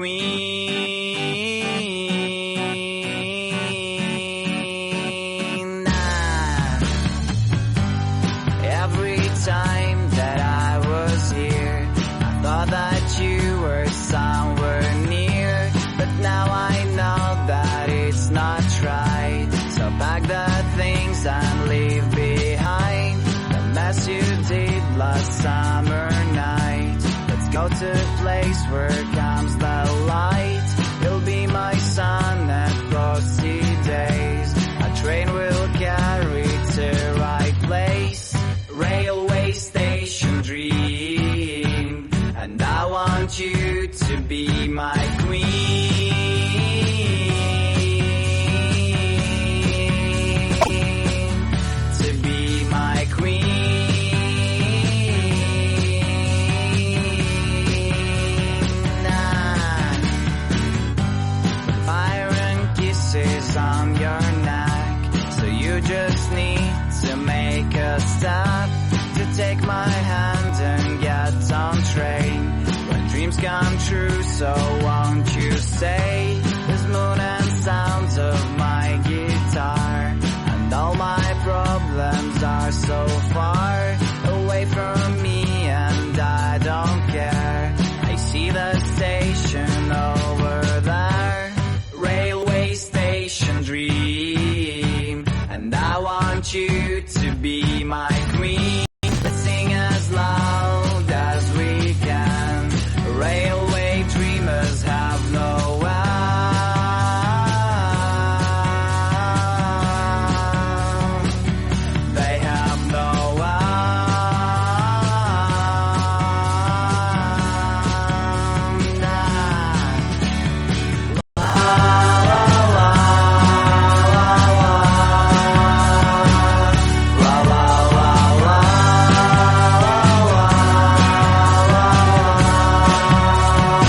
queen. Every time that I was here, I thought that you were somewhere near, but now I know that it's not right. So pack the things and leave behind the mess you did last summer night. Let's go to a place where comes the light. You'll be my sun at frosty days. A train will carry to right place. Railway station dream, and I want you to be my queen. To be my queen. Fire and kisses on your neck, so you just need to make a step to take my hand and get on train. When dreams come true, so won't you say the smooth and sounds of my guitar, and all my problems are so far away from me, and I don't care. I see the station over there, railway station dream, and I want you to be my